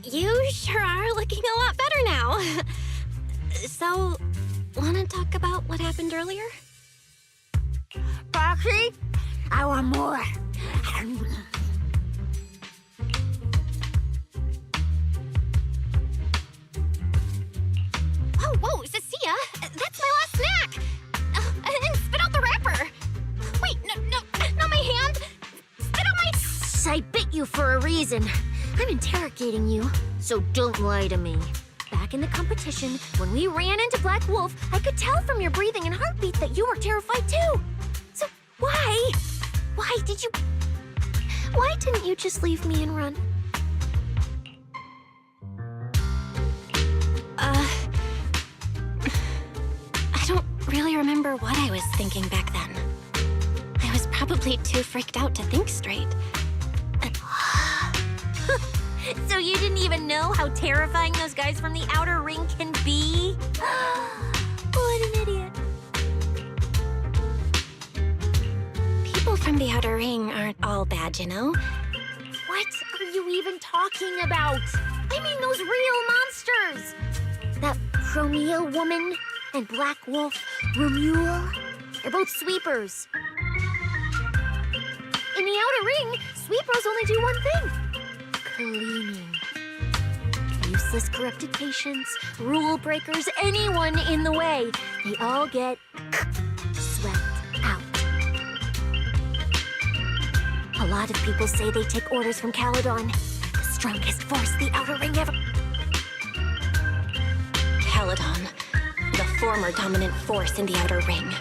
You sure are looking a lot better now. So, wanna talk about what happened earlier? Parte, I want more. Whoa, Cecilia! That's my last snack! And spit out the wrapper! Wait, no, not my hand! Spit out my... I bit you for a reason. I'm interrogating you, so don't lie to me. Back in the competition, when we ran into Black Wolf, I could tell from your breathing and heartbeat that you were terrified too. So why? Why didn't you just leave me and run? I don't really remember what I was thinking back then. I was probably too freaked out to think straight. So you didn't even know how terrifying those guys from the outer ring can be? What an idiot. People from the outer ring aren't all bad, you know? What are you even talking about? I mean those real monsters! That Chromia woman and Black Wolf Romule, they're both sweepers. In the outer ring, sweepers only do one thing. Cleaning. Useless corrupted patients, rule breakers, anyone in the way. They all get swept out. A lot of people say they take orders from Caledon, the strongest force the outer ring ever... Caledon, the former dominant force in the outer ring.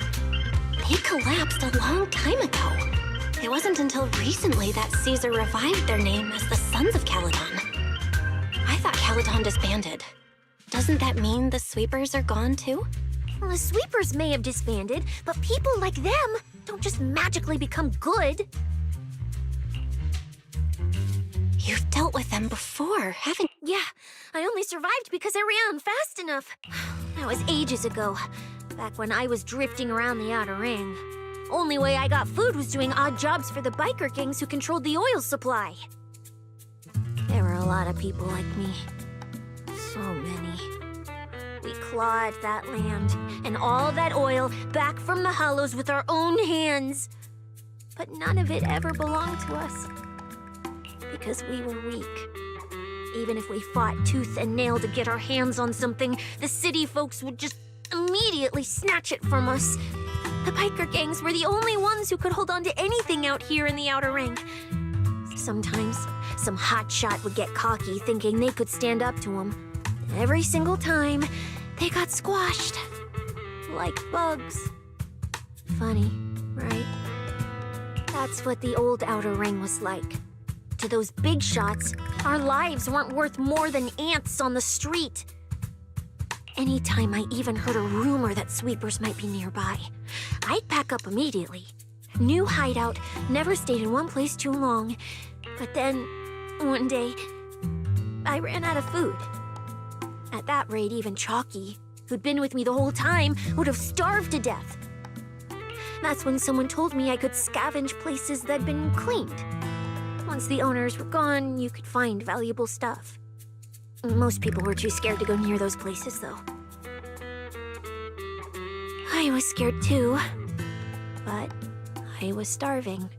They collapsed a long time ago. It wasn't until recently that Caesar revived their name as the Sons of Caledon. I thought Caledon disbanded. Doesn't that mean the sweepers are gone too? Well, the sweepers may have disbanded, but people like them don't just magically become good. You've dealt with them before, haven't you? Yeah, I only survived because I ran fast enough. That was ages ago, back when I was drifting around the outer ring. Only way I got food was doing odd jobs for the biker gangs who controlled the oil supply. There were a lot of people like me. So many. We clawed that land and all that oil back from the hollows with our own hands. But none of it ever belonged to us. Because we were weak. Even if we fought tooth and nail to get our hands on something, the city folks would just immediately snatch it from us. The biker gangs were the only ones who could hold on to anything out here in the outer ring. Sometimes, some hotshot would get cocky thinking they could stand up to them. Every single time, they got squashed. Like bugs. Funny, right? That's what the old outer ring was like. To those big shots, our lives weren't worth more than ants on the street. Anytime I even heard a rumor that sweepers might be nearby, I'd pack up immediately. New hideout, never stayed in one place too long. But then, one day, I ran out of food. At that rate, even Chalky, who'd been with me the whole time, would have starved to death. That's when someone told me I could scavenge places that'd been cleaned. Once the owners were gone, you could find valuable stuff. Most people were too scared to go near those places, though. I was scared too, but I was starving.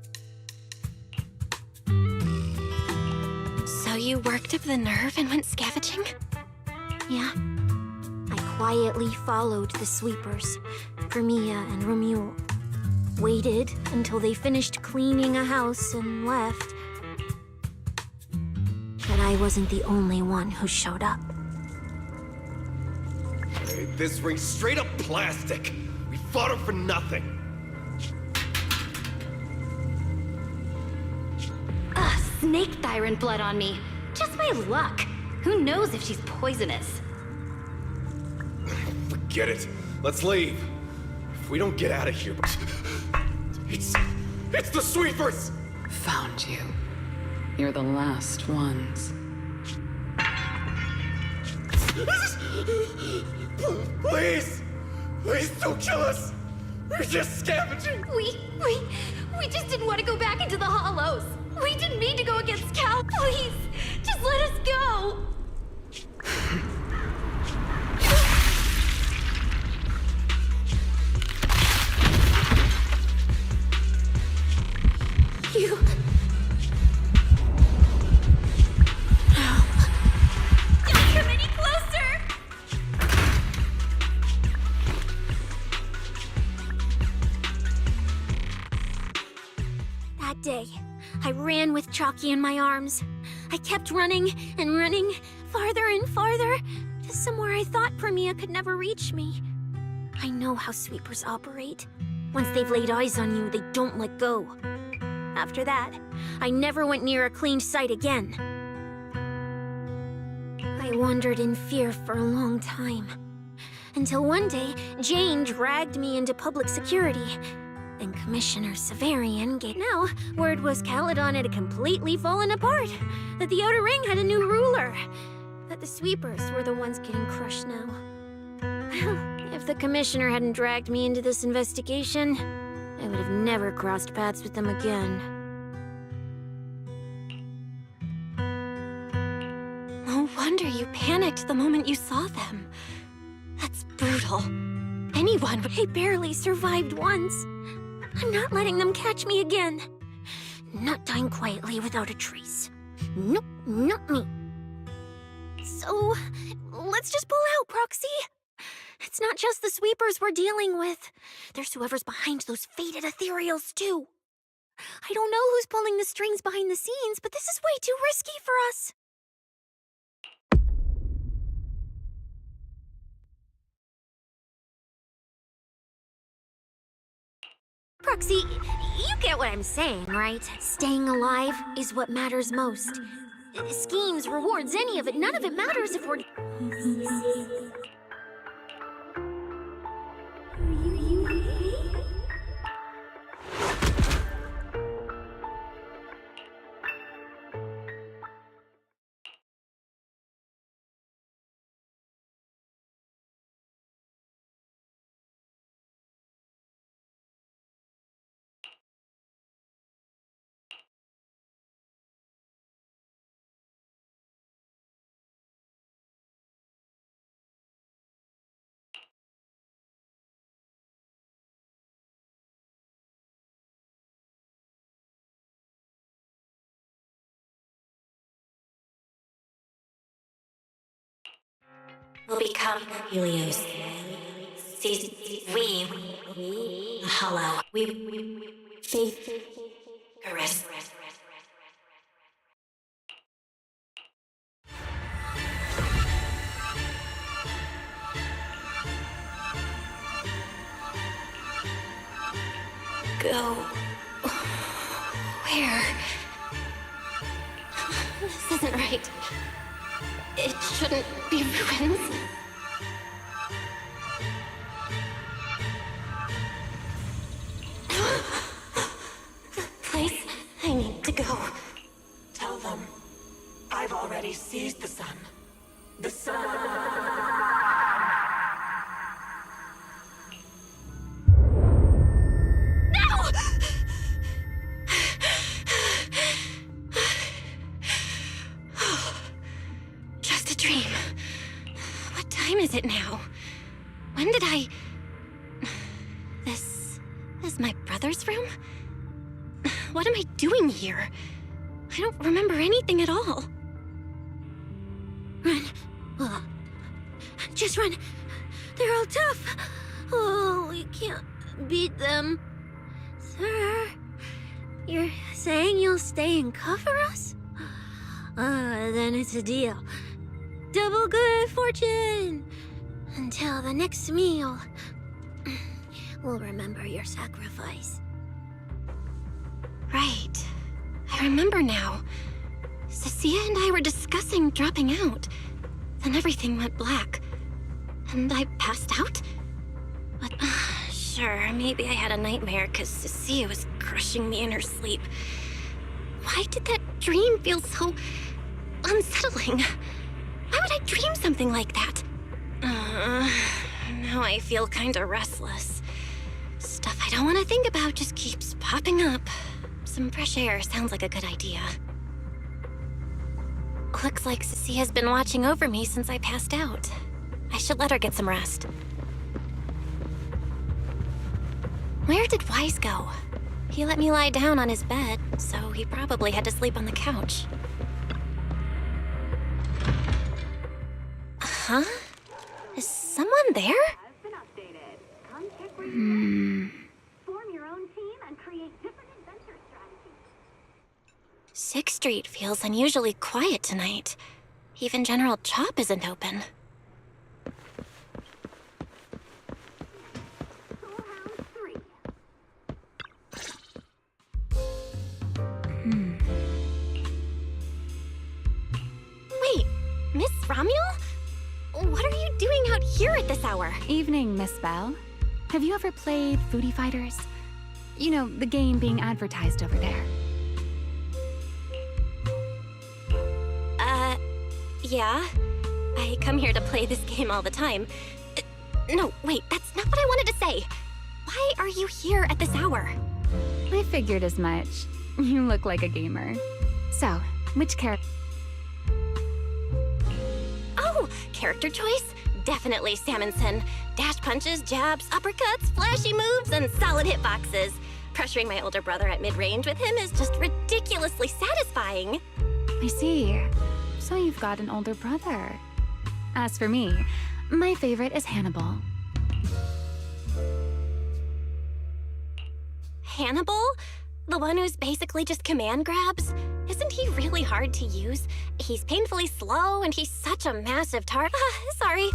So you worked up the nerve and went scavenging? Yeah. I quietly followed the sweepers, Chromia and Romule. Waited until they finished cleaning a house and left. But I wasn't the only one who showed up. Hey, this ring's straight up plastic. We fought her for nothing. Snake tyrant blood on me. Just my luck. Who knows if she's poisonous? Forget it. Let's leave. If we don't get out of here... It's the sweepers! Found you. You're the last ones. Please! Please don't kill us! We're just scavenging! We just didn't want to go back into the hollows. We didn't mean to go against Cal. Please, just let us go. You... No. Don't come any closer! That day, I ran with Chalky in my arms. I kept running and running, farther and farther, to somewhere I thought Premia could never reach me. I know how sweepers operate. Once they've laid eyes on you, they don't let go. After that, I never went near a cleaned site again. I wandered in fear for a long time. Until one day, Jane dragged me into public security. And Commissioner Severian gave... Now, word was Caledon had completely fallen apart. That the Outer Ring had a new ruler. That the sweepers were the ones getting crushed now. Well, if the Commissioner hadn't dragged me into this investigation, I would have never crossed paths with them again. No wonder you panicked the moment you saw them. That's brutal. Anyone would... I barely survived once. I'm not letting them catch me again. Not dying quietly without a trace. Nope, not me. So, let's just pull out, Proxy. It's not just the sweepers we're dealing with. There's whoever's behind those faded ethereals, too. I don't know who's pulling the strings behind the scenes, but this is way too risky for us. Proxy, you get what I'm saying, right? Staying alive is what matters most. Schemes, rewards, any of it, none of it matters if we're... Will become Helios. We, Hollow. We, Faith, Caress. Go. Where? This isn't right. It shouldn't be ruins. The place I need to go. Tell them I've already seized the sun. The sun. Just a dream. What time is it now? When did I... This is my brother's room? What am I doing here? I don't remember anything at all. Run. Just run. They're all tough. Oh, we can't beat them. Sir, you're saying you'll stay and cover us? Then it's a deal. Double good fortune! Until the next meal. We'll remember your sacrifice. Right. I remember now. Cecilia and I were discussing dropping out. Then everything went black. And I passed out? But, sure, maybe I had a nightmare because Cecilia was crushing me in her sleep. Why did that dream feel so unsettling? Why would I dream something like that? Now I feel kinda restless. Stuff I don't want to think about just keeps popping up. Some fresh air sounds like a good idea. Looks like Sissy has been watching over me since I passed out. I should let her get some rest. Where did Wise go? He let me lie down on his bed, so he probably had to sleep on the couch. Huh? Is someone there? Form your own team and create different adventure strategies. 6th Street feels unusually quiet tonight. Even General Chop isn't open. Wait, Miss Romuel? What are you doing out here at this hour? Evening, Miss Bell. Have you ever played Foodie Fighters? You know, the game being advertised over there. Yeah. I come here to play this game all the time. No, wait, that's not what I wanted to say. Why are you here at this hour? I figured as much. You look like a gamer. So, which character? Oh, character choice? Definitely Salmonson. Dash punches, jabs, uppercuts, flashy moves, and solid hitboxes. Pressuring my older brother at mid-range with him is just ridiculously satisfying. I see. So you've got an older brother. As for me, my favorite is Hannibal. Hannibal? The one who's basically just command grabs? Isn't he really hard to use? He's painfully slow, and he's such a massive target. Sorry,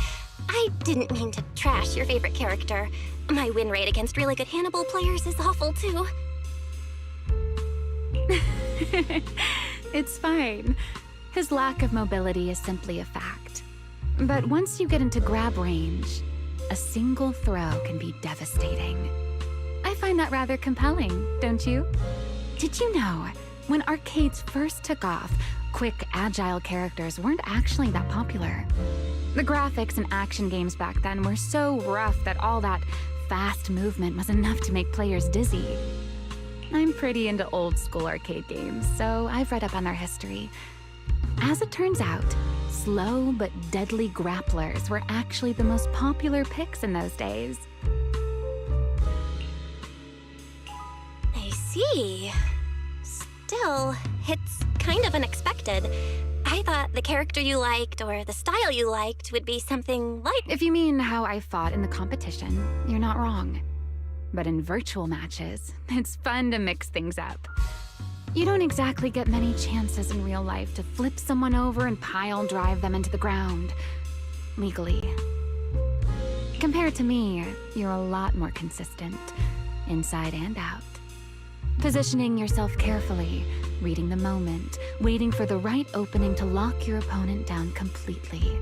I didn't mean to trash your favorite character. My win rate against really good Hannibal players is awful, too. It's fine. His lack of mobility is simply a fact. But once you get into grab range, a single throw can be devastating. I find that rather compelling, don't you? Did you know, when arcades first took off, quick, agile characters weren't actually that popular. The graphics in action games back then were so rough that all that fast movement was enough to make players dizzy. I'm pretty into old school arcade games, so I've read up on their history. As it turns out, slow but deadly grapplers were actually the most popular picks in those days. I see. Still, it's kind of unexpected. I thought the character you liked or the style you liked would be something like... If you mean how I fought in the competition, you're not wrong. But in virtual matches, it's fun to mix things up. You don't exactly get many chances in real life to flip someone over and pile drive them into the ground. Legally. Compared to me, you're a lot more consistent, inside and out. Positioning yourself carefully, reading the moment, waiting for the right opening to lock your opponent down completely.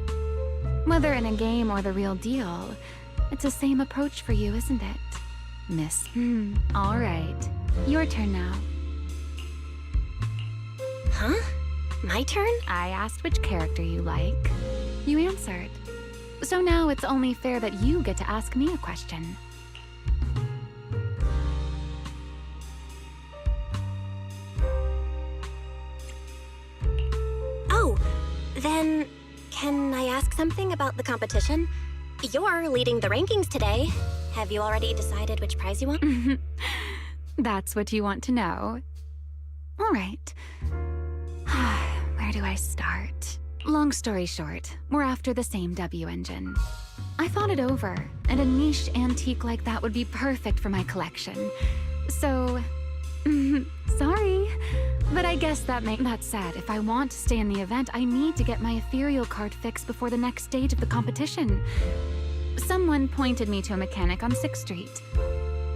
Whether in a game or the real deal, it's the same approach for you, isn't it, Miss? All right. Your turn now. Huh? My turn? I asked which character you like. You answered. So now it's only fair that you get to ask me a question. Oh, then can I ask something about the competition? You're leading the rankings today. Have you already decided which prize you want? That's what you want to know. All right. Where do I start? Long story short, we're after the same W engine. I thought it over, and a niche antique like that would be perfect for my collection. So, sorry. But I guess that said, if I want to stay in the event, I need to get my ethereal card fixed before the next stage of the competition. Someone pointed me to a mechanic on 6th Street.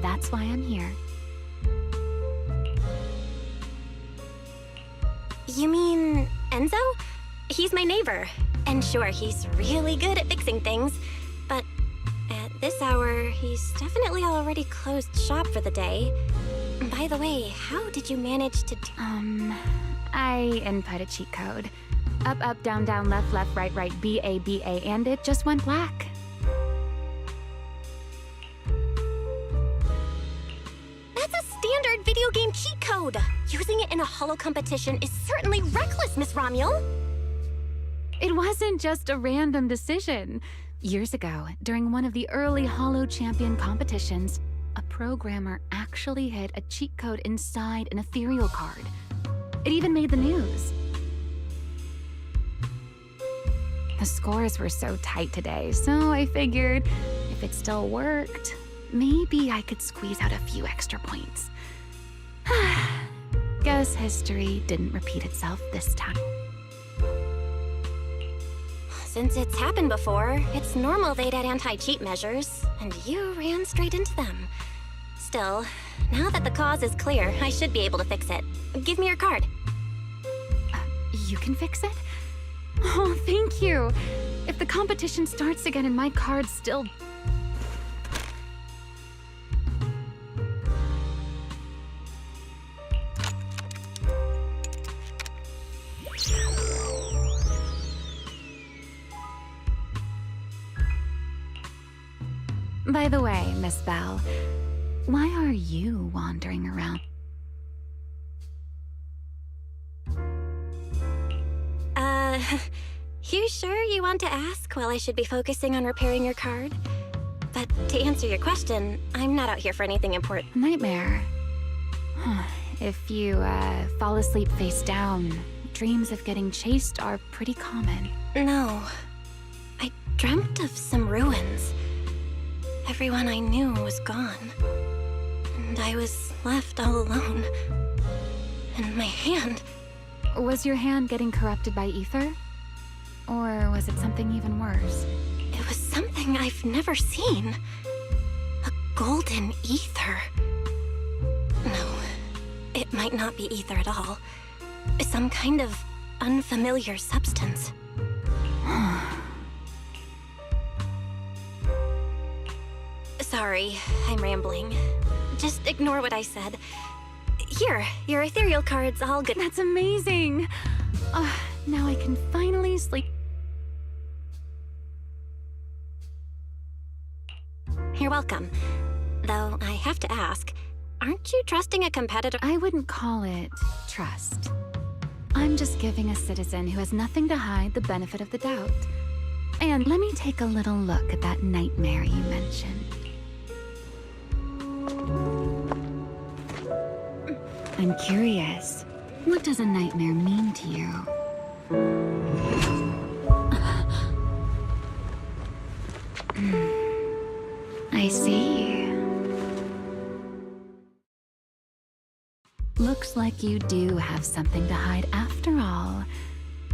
That's why I'm here. You mean Enzo? He's my neighbor. And sure, he's really good at fixing things. But at this hour, he's definitely already closed shop for the day. By the way, how did you manage to I input a cheat code. Up, up, down, down, left, left, right, right, B, A, and it just went black. That's a standard video game cheat code! code. Using it in a holo competition is certainly reckless, Miss Romuel. It wasn't just a random decision. Years ago, during one of the early holo champion competitions, a programmer actually hid a cheat code inside an ethereal card. It even made the news. The scores were so tight today, so I figured if it still worked, maybe I could squeeze out a few extra points. Guess history didn't repeat itself this time. Since it's happened before, it's normal they'd add anti-cheat measures, and you ran straight into them. Still, now that the cause is clear, I should be able to fix it. Give me your card. You can fix it? Oh, thank you. If the competition starts again and my card's still... By the way, Miss Bell, why are you wandering around? You sure you want to ask while I should be focusing on repairing your card? But to answer your question, I'm not out here for anything important. Nightmare. If you fall asleep face down, dreams of getting chased are pretty common. No. I dreamt of some ruins. Everyone I knew was gone. And I was left all alone. And my hand... Was your hand getting corrupted by ether? Or was it something even worse? It was something I've never seen. A golden ether. No, it might not be ether at all. Some kind of unfamiliar substance. Sorry, I'm rambling. Just ignore what I said. Here, your ethereal card's all good. That's amazing! Now I can finally sleep. You're welcome. Though I have to ask, aren't you trusting a competitor? I wouldn't call it trust. I'm just giving a citizen who has nothing to hide the benefit of the doubt. And let me take a little look at that nightmare you mentioned. I'm curious, what does a nightmare mean to you? I see. Looks like you do have something to hide after all,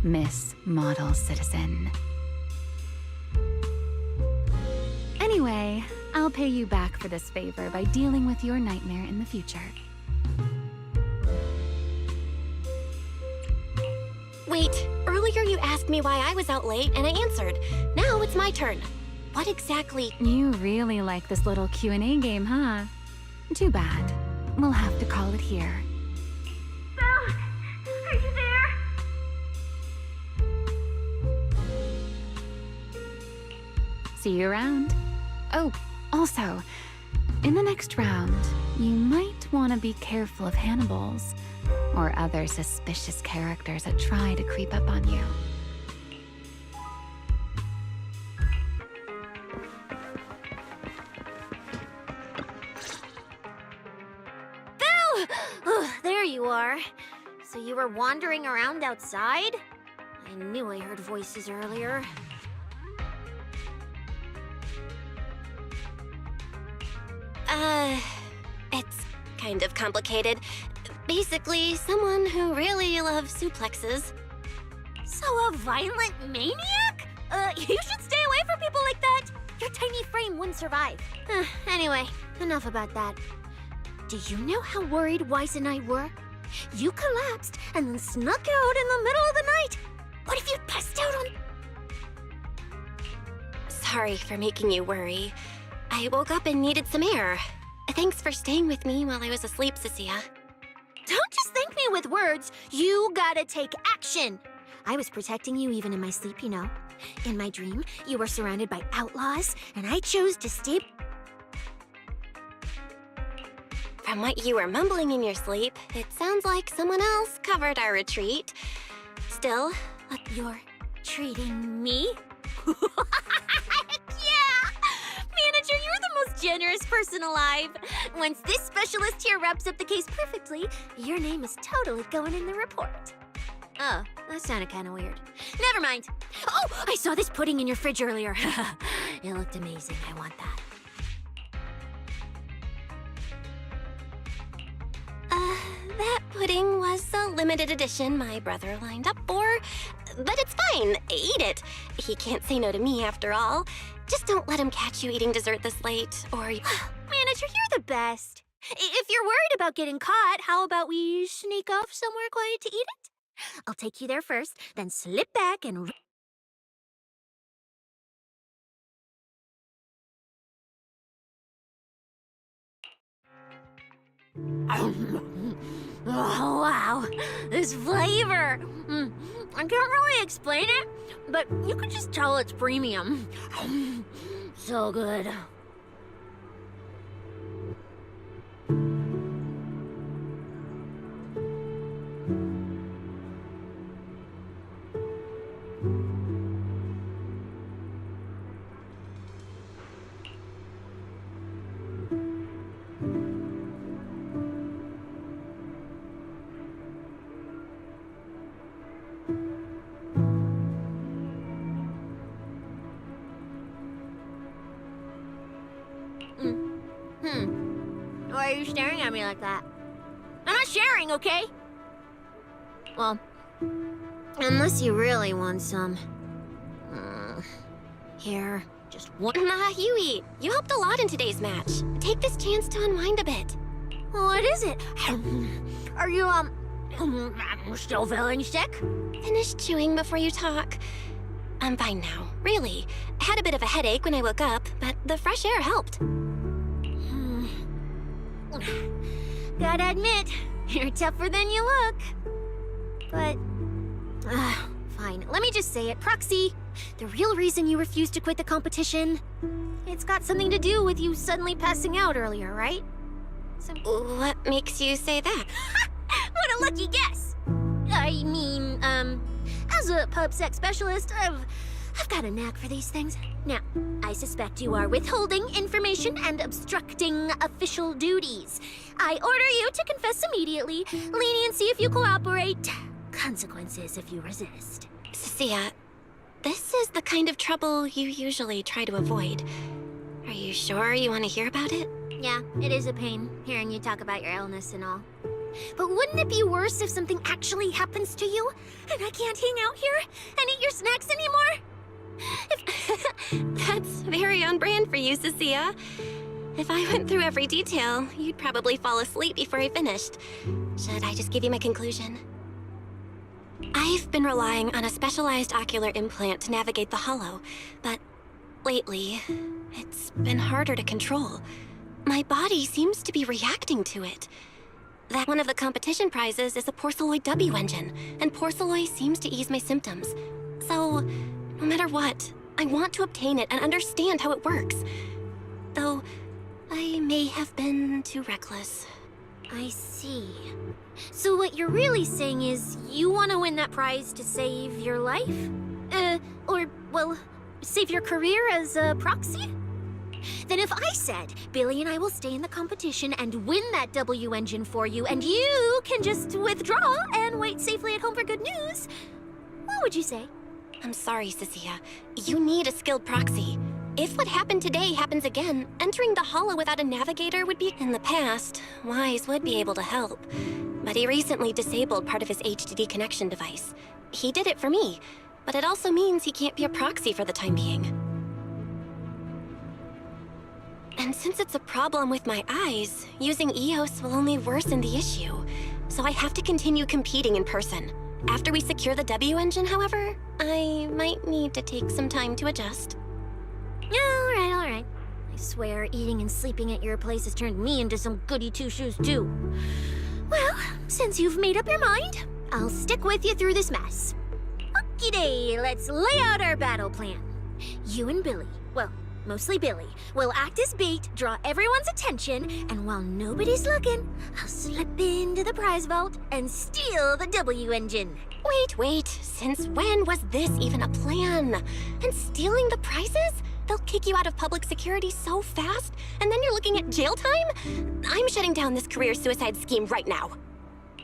Miss Model Citizen. Anyway, I'll pay you back for this favor by dealing with your nightmare in the future. Wait, earlier you asked me why I was out late, and I answered. Now it's my turn. What exactly? You really like this little Q&A game, huh? Too bad. We'll have to call it here. Belle! Are you there? See you around. Oh, also, in the next round, you might want to be careful of Hannibals or other suspicious characters that try to creep up on you. Belle! There you are. So you were wandering around outside? I knew I heard voices earlier. It's kind of complicated. Basically, someone who really loves suplexes. So a violent maniac? You should stay away from people like that. Your tiny frame wouldn't survive. Anyway, enough about that. Do you know how worried Weiss and I were? You collapsed and then snuck out in the middle of the night. What if you'd passed out on... Sorry for making you worry. I woke up and needed some air. Thanks for staying with me while I was asleep, Cecilia. Don't just thank me with words. You gotta take action. I was protecting you even in my sleep, you know. In my dream, you were surrounded by outlaws, and I chose to stay... From what you were mumbling in your sleep, it sounds like someone else covered our retreat. Still, You're treating me? Yeah! Manager, you're the most generous person alive. Once this specialist here wraps up the case perfectly, your name is totally going in the report. Oh, that sounded kind of weird. Never mind. Oh, I saw this pudding in your fridge earlier. It looked amazing. I want that. That pudding was a limited edition my brother lined up for. But it's fine. Eat it. He can't say no to me after all. Just don't let him catch you eating dessert this late, or... Manager, you're the best. If you're worried about getting caught, how about we sneak off somewhere quiet to eat it? I'll take you there first, then slip back and... Oh, wow. This flavor. I can't really explain it, but you can just tell it's premium. So good. Why are you staring at me like that? I'm not sharing, okay? Well, unless you really want some. Here, just one. Nah, you eat. You helped a lot in today's match. Take this chance to unwind a bit. What is it? Are you, still feeling sick? Finish chewing before you talk. I'm fine now, really. I had a bit of a headache when I woke up, but the fresh air helped. Gotta admit, you're tougher than you look. But, fine. Let me just say it. Proxy, the real reason you refused to quit the competition, it's got something to do with you suddenly passing out earlier, right? What makes you say that? What a lucky guess! I mean, as a pub sex specialist, I've got a knack for these things. Now, I suspect you are withholding information and obstructing official duties. I order you to confess immediately. Leniency if you cooperate. Consequences if you resist. Sia, this is the kind of trouble you usually try to avoid. Are you sure you want to hear about it? Yeah, it is a pain, hearing you talk about your illness and all. But wouldn't it be worse if something actually happens to you, and I can't hang out here and eat your snacks anymore? That's very on brand for you, Sia. If I went through every detail, you'd probably fall asleep before I finished. Should I just give you my conclusion? I've been relying on a specialized ocular implant to navigate the hollow, but lately, it's been harder to control. My body seems to be reacting to it. That one of the competition prizes is a porceloid W engine, and porceloid seems to ease my symptoms. So, no matter what, I want to obtain it and understand how it works. Though, I may have been too reckless. I see. So what you're really saying is you want to win that prize to save your life? Well, save your career as a proxy? Then if I said, Billy and I will stay in the competition and win that W engine for you, and you can just withdraw and wait safely at home for good news, what would you say? I'm sorry, Sia. You need a skilled proxy. If what happened today happens again, entering the hollow without a navigator would be... In the past, Wise would be able to help. But he recently disabled part of his HDD connection device. He did it for me, but it also means he can't be a proxy for the time being. And since it's a problem with my eyes, using EOS will only worsen the issue. So I have to continue competing in person. After we secure the W engine, however, I might need to take some time to adjust. All right. I swear, eating and sleeping at your place has turned me into some goody two-shoes, too. Well, since you've made up your mind, I'll stick with you through this mess. Okie day, let's lay out our battle plan. You and Billy, well, mostly Billy, will act as bait, draw everyone's attention, and while nobody's looking, I'll slip into the prize vault and steal the W engine. Wait. Since when was this even a plan? And stealing the prizes? They'll kick you out of public security so fast, and then you're looking at jail time? I'm shutting down this career suicide scheme right now.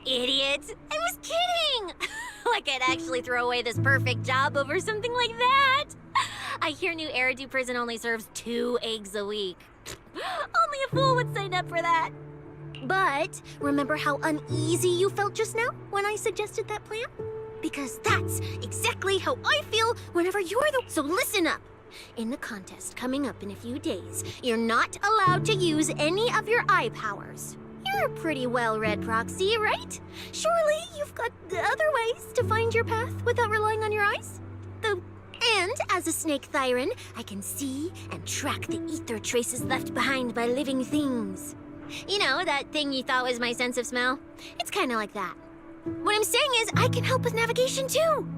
Idiot! I was kidding! Like I'd actually throw away this perfect job over something like that. I hear New Eridu Prison only serves 2 eggs a week. Only a fool would sign up for that. But remember how uneasy you felt just now when I suggested that plan? Because that's exactly how I feel whenever you're the... So listen up. In the contest coming up in a few days, you're not allowed to use any of your eye powers. You're a pretty well-read proxy, right? Surely you've got other ways to find your path without relying on your eyes? And as a snake Thyron, I can see and track the ether traces left behind by living things. You know, that thing you thought was my sense of smell? It's kind of like that. What I'm saying is I can help with navigation too.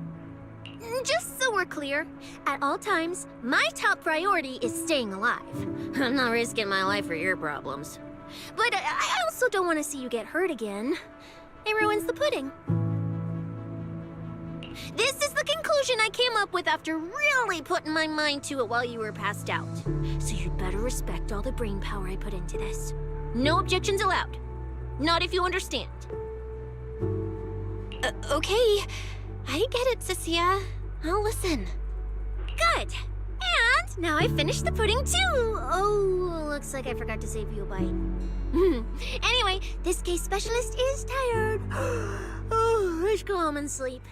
Just so we're clear, at all times, my top priority is staying alive. I'm not risking my life for your problems. But I also don't want to see you get hurt again. It ruins the pudding. This is the conclusion I came up with after really putting my mind to it while you were passed out. So you'd better respect all the brain power I put into this. No objections allowed. Not if you understand. Okay. I get it, Cecilia. I'll listen. Good. And now I've finished the pudding too. Oh, looks like I forgot to save you a bite. Anyway, this case specialist is tired. Oh, let's go home and sleep.